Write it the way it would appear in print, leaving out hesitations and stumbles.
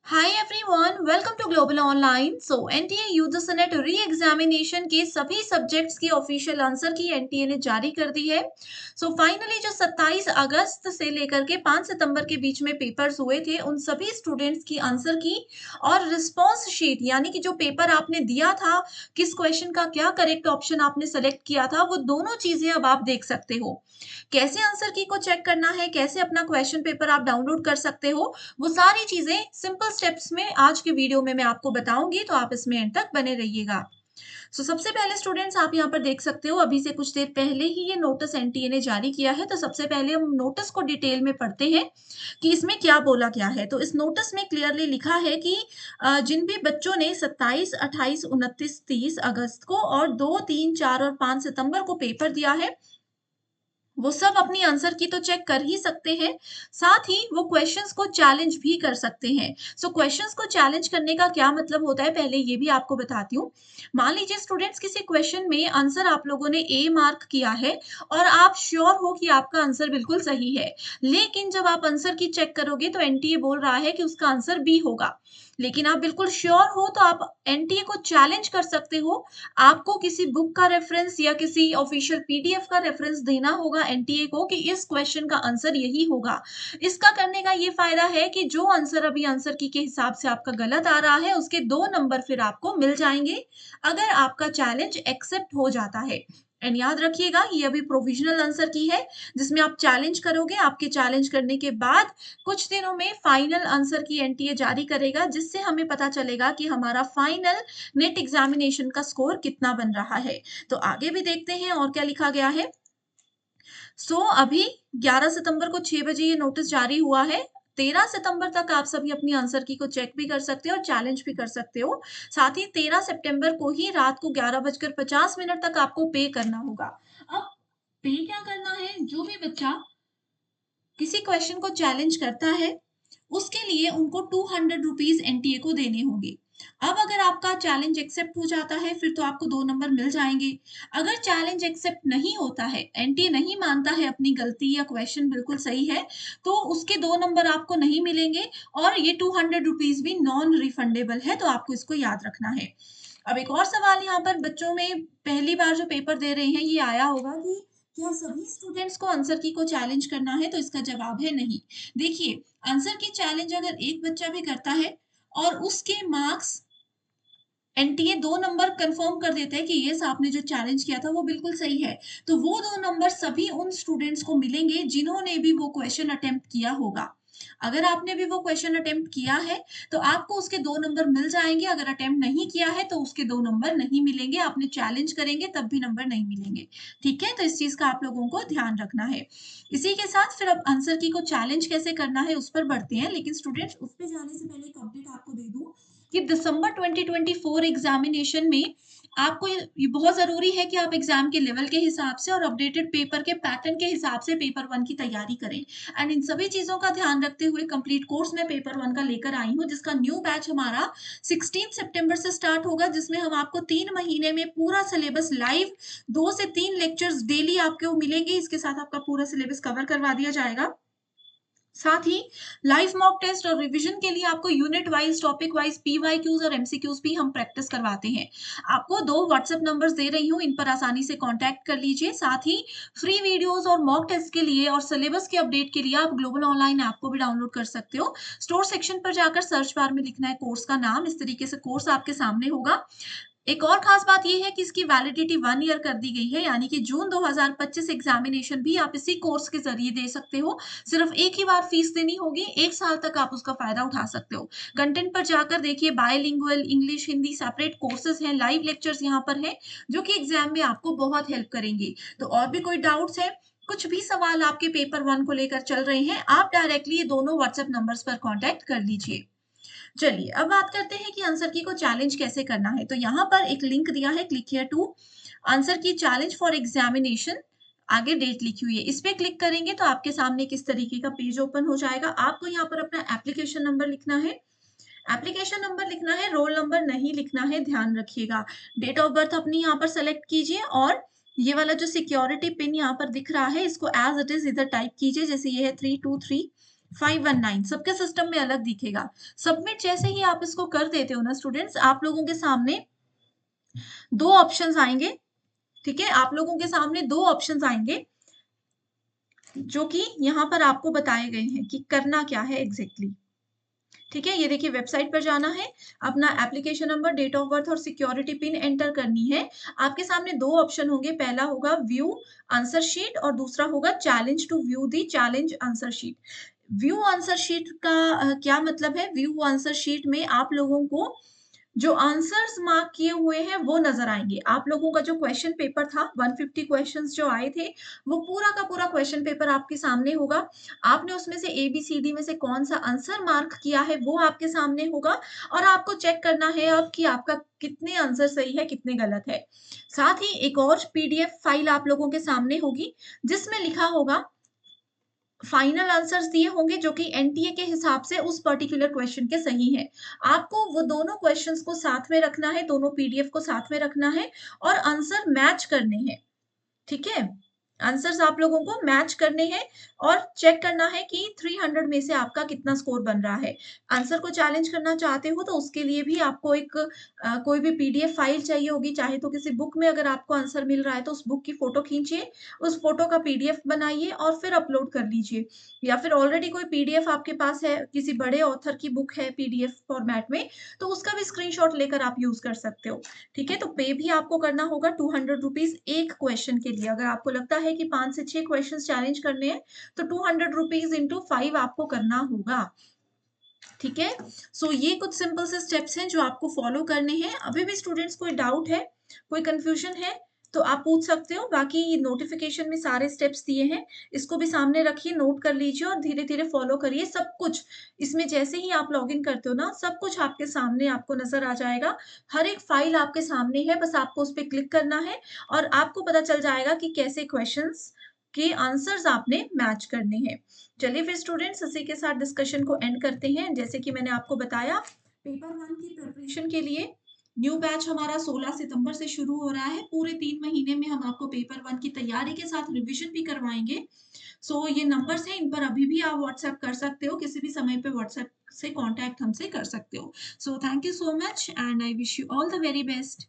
Hi everyone, welcome to global online. NTA UG सेनेट re examination के सभी subjects की ऑफिशियल आंसर की एनटीए ने जारी कर दी है। फाइनली जो 27 अगस्त से लेकर के 5 सितंबर के बीच में पेपर्स हुए थे, उन सभी स्टूडेंट्स की आंसर की और रिस्पॉन्स शीट, यानी कि जो पेपर आपने दिया था, किस क्वेश्चन का क्या करेक्ट ऑप्शन आपने सेलेक्ट किया था, वो दोनों चीजें अब आप देख सकते हो। कैसे आंसर की को चेक करना है, कैसे अपना क्वेश्चन पेपर आप डाउनलोड कर सकते हो, वो सारी चीजें सिंपल स्टेप्स में आज के वीडियो में मैं आपको बताऊंगी, तो आप इसमें एंड तक बने रहिएगा। सबसे पहले स्टूडेंट्स, आप यहाँ पर देख सकते हो, अभी से कुछ देर पहले ही ये नोटिस एनटीए ने जारी किया है। तो सबसे पहले हम नोटिस को डिटेल में पढ़ते हैं कि इसमें क्या बोला गया है। तो इस नोटिस में क्लियरली लिखा है कि जिन भी बच्चों ने 27, 28, 29, 30 अगस्त को और 2, 3, 4 और 5 सितंबर को पेपर दिया है, वो सब अपनी आंसर की तो चेक कर ही सकते हैं, साथ ही वो क्वेश्चंस को चैलेंज भी कर सकते हैं। क्वेश्चंस को चैलेंज करने का क्या मतलब होता है, पहले ये भी आपको बताती हूँ। मान लीजिए स्टूडेंट्स, किसी क्वेश्चन में आंसर आप लोगों ने ए मार्क किया है और आप श्योर हो कि आपका आंसर बिल्कुल सही है, लेकिन जब आप आंसर की चेक करोगे तो एनटीए बोल रहा है कि उसका आंसर बी होगा, लेकिन आप बिल्कुल श्योर हो तो आप एनटीए को चैलेंज कर सकते हो। आपको किसी बुक का रेफरेंस या किसी ऑफिशियल पीडीएफ का रेफरेंस देना होगा एनटीए को कि इस क्वेश्चन का आंसर यही होगा। इसका करने का ये फायदा है कि जो आंसर अभी आंसर की के हिसाब से आपका गलत आ रहा है, उसके 2 नंबर फिर आपको मिल जाएंगे अगर आपका चैलेंज एक्सेप्ट हो जाता है। एंड याद रखिएगा, ये अभी प्रोविजनल आंसर की है, जिसमें आप चैलेंज करोगे। आपके चैलेंज करने के बाद कुछ दिनों में फाइनल आंसर की एनटीए जारी करेगा, जिससे हमें पता चलेगा कि हमारा फाइनल नेट एग्जामिनेशन का स्कोर कितना बन रहा है। तो आगे भी देखते हैं और क्या लिखा गया है। अभी 11 सितंबर को 6 बजे ये नोटिस जारी हुआ है। 13 सितंबर तक आप सभी अपनी आंसर की को चेक भी कर सकते हो और चैलेंज भी कर सकते हो। साथ ही 13 सितंबर को ही रात को 11:50 तक आपको पे करना होगा। अब पे क्या करना है, जो भी बच्चा किसी क्वेश्चन को चैलेंज करता है, उसके लिए उनको 200 रुपीज एनटीए को देने होंगे। अब अगर आपका चैलेंज एक्सेप्ट हो जाता है, फिर तो आपको 2 नंबर मिल जाएंगे। अगर चैलेंज एक्सेप्ट नहीं होता है, एनटीए नहीं मानता है अपनी गलती या क्वेश्चन बिल्कुल सही है, तो उसके 2 नंबर आपको नहीं मिलेंगे और ये 200 रुपीज भी नॉन रिफंडेबल है, तो आपको इसको याद रखना है। अब एक और सवाल यहाँ पर बच्चों में पहली बार जो पेपर दे रहे हैं, ये आया होगा कि क्या सभी स्टूडेंट्स को आंसर की को चैलेंज करना है, तो इसका जवाब है नहीं। देखिए, आंसर की चैलेंज अगर एक बच्चा भी करता है और उसके मार्क्स एनटीए 2 नंबर कंफर्म कर देता है कि यस, आपने जो चैलेंज किया था वो बिल्कुल सही है, तो वो 2 नंबर सभी उन स्टूडेंट्स को मिलेंगे जिन्होंने भी वो क्वेश्चन अटेम्प्ट किया होगा। अगर आपने भी वो क्वेश्चन अटेम्प्ट किया है, तो आपको उसके 2 नंबर मिल जाएंगे। अगर अटेम्प्ट नहीं किया है, तो उसके 2 नंबर नहीं मिलेंगे। आपने चैलेंज करेंगे तब भी नंबर नहीं मिलेंगे। ठीक है, तो इस चीज का आप लोगों को ध्यान रखना है। इसी के साथ फिर अब आंसर की को चैलेंज कैसे करना है उस पर बढ़ते हैं, लेकिन स्टूडेंट्स, उस पर जाने से पहले एक अपडेट आपको दे दूं कि दिसंबर 2024 एग्जामिनेशन में आपको ये बहुत जरूरी है कि आप एग्जाम के लेवल के हिसाब से और अपडेटेड पेपर के पैटर्न के हिसाब से पेपर 1 की तैयारी करें। एंड इन सभी चीजों का ध्यान रखते हुए कंप्लीट कोर्स में पेपर 1 का लेकर आई हूँ, जिसका न्यू बैच हमारा 16 सितंबर से स्टार्ट होगा, जिसमें हम आपको 3 महीने में पूरा सिलेबस लाइव 2 से 3 लेक्चर्स डेली आपको मिलेंगे। इसके साथ आपका पूरा सिलेबस कवर करवा दिया जाएगा। साथ ही लाइव मॉक टेस्ट और रिवीजन के लिए आपको unit wise, topic wise PYQs और एमसीक्यूज भी हम प्रैक्टिस करवाते हैं। आपको 2 व्हाट्सएप नंबर्स दे रही हूँ, इन पर आसानी से कांटेक्ट कर लीजिए। साथ ही फ्री वीडियोस और मॉक टेस्ट के लिए और सिलेबस के अपडेट के लिए आप ग्लोबल ऑनलाइन ऐप को भी डाउनलोड कर सकते हो। स्टोर सेक्शन पर जाकर सर्च बार में लिखना है कोर्स का नाम, इस तरीके से कोर्स आपके सामने होगा। एक और खास बात यह है कि इसकी वैलिडिटी 1 ईयर कर दी गई है, यानी कि जून 2025 एग्जामिनेशन भी आप इसी कोर्स के जरिए दे सकते हो। सिर्फ एक ही बार फीस देनी होगी, 1 साल तक आप उसका फायदा उठा सकते हो। कंटेंट पर जाकर देखिए, bilingual English Hindi separate courses हैं, लाइव लेक्चर्स यहाँ पर हैं, जो कि एग्जाम में आपको बहुत हेल्प करेंगे। तो और भी कोई डाउट्स है, कुछ भी सवाल आपके पेपर 1 को लेकर चल रहे हैं, आप डायरेक्टली ये दोनों व्हाट्सएप नंबर्स पर कॉन्टेक्ट कर लीजिए। चलिए अब बात करते हैं कि आंसर की को चैलेंज कैसे करना है। तो यहाँ पर एक लिंक दिया है, क्लिक हियर टू आंसर की चैलेंज फॉर एग्जामिनेशन, आगे डेट लिखी हुई है, इस पे क्लिक करेंगे तो आपके सामने किस तरीके का पेज ओपन हो जाएगा। आपको यहाँ पर अपना एप्लीकेशन नंबर लिखना है, एप्लीकेशन नंबर लिखना है, रोल नंबर नहीं लिखना है, ध्यान रखिएगा। डेट ऑफ बर्थ अपनी यहाँ पर सेलेक्ट कीजिए और ये वाला जो सिक्योरिटी पिन यहाँ पर दिख रहा है, इसको एज इट इज इधर टाइप कीजिए, जैसे ये है 323 519 सबके सिस्टम में अलग दिखेगा। सबमिट जैसे ही आप इसको कर देते हो ना स्टूडेंट्स, आप लोगों के सामने 2 ऑप्शंस आएँगे, ठीक है? आप लोगों के सामने 2 ऑप्शंस आएँगे, जो कि यहाँ पर आपको बताए गए हैं कि करना क्या है एग्ज़ैक्टली। ठीक है? ये देखिए वेबसाइट पर जाना है, अपना application number, date of birth और सिक्योरिटी पिन एंटर करनी है। आपके सामने 2 ऑप्शन होंगे, पहला होगा व्यू आंसर शीट और दूसरा होगा challenge to view the challenge answer sheet. View answer sheet का क्या मतलब है? व्यू आंसर शीट में आप लोगों को जो आंसर्स मार्क किए हुए हैं वो नज़र आएँगे। आप लोगों का जो क्वेश्चन पेपर था 150 क्वेश्चंस जो आए थे, वो पूरा का पूरा क्वेश्चन पेपर आपके सामने होगा। आपने उसमें से एबीसीडी में से कौन-सा आंसर मार्क किया है वो आपके सामने होगा और आपको चेक करना है अब कि आपका कितने आंसर सही है, कितने गलत है। साथ ही एक और पीडीएफ फाइल आप लोगों के सामने होगी, जिसमें लिखा होगा फाइनल आंसर्स दिए होंगे जो कि एनटीए के हिसाब से उस पर्टिकुलर क्वेश्चन के सही हैं। आपको वो दोनों क्वेश्चंस को साथ में रखना है, दोनों पीडीएफ को साथ में रखना है और आंसर मैच करने हैं। ठीक है? आंसर्स आप लोगों को मैच करने हैं और चेक करना है कि 300 में से आपका कितना स्कोर बन रहा है। आंसर को चैलेंज करना चाहते हो तो उसके लिए भी आपको एक कोई भी पीडीएफ फाइल चाहिए होगी, चाहे तो किसी बुक में अगर आपको आंसर मिल रहा है तो उस बुक की फ़ोटो खींचिए, उस फ़ोटो का पीडीएफ बनाइए और फिर अपलोड कर लीजिए। या फिर ऑलरेडी कोई पीडीएफ आपके पास है, किसी बड़े ऑथर की बुक है पीडीएफ फॉर्मेट में, तो उसका भी स्क्रीनशॉट लेकर आप यूज़ कर सकते हो। ठीक है? तो पे भी आपको करना होगा 200 रुपीज़ एक क्वेश्चन के लिए। अगर आपको लगता है कि 5 से 6 क्वेश्चंस चैलेंज करने हैं, तो 200 रुपीज़ इंटू 5 आपको करना होगा। ठीक है? सो ये कुछ सिंपल से स्टेप्स हैं जो आपको फॉलो करने हैं। अभी भी स्टूडेंट्स कोई डाउट है, कोई कन्फ्यूजन है, तो आप पूछ सकते हो। बाकी नोटिफ़िकेशन में सारे स्टेप्स दिए हैं। इसको भी सामने रखिए, नोट कर लीजिए और धीरे-धीरे फॉलो करिए सब कुछ। इसमें जैसे ही आप लॉगिन करते हो ना, सब कुछ आपके सामने आपको नज़र आ जाएगा। हर एक फ़ाइल आपके सामने है, बस आपको उस पे क्लिक करना है और आपको पता चल जाएगा कि कैसे क्वेश्चंस के आंसर्स आपने मैच करने हैं। चलिए फिर स्टूडेंट्स इसी के साथ डिस्कशन को एंड करते हैं। जैसे कि मैंने आपको बताया पेपर 1 की प्रिपरेशन के लिए न्यू बैच हमारा 16 सितंबर से शुरू हो रहा है। पूरे 3 महीने में हम आपको पेपर 1 की तैयारी के साथ रिवीजन भी करवाएँगे। सो ये नंबर्स हैं, इन पर अभी भी आप व्हाट्सएप कर सकते हो, किसी भी समय पे व्हाट्सएप से कॉन्टैक्ट हमसे कर सकते हो। So thank you so much and I wish you all the very best.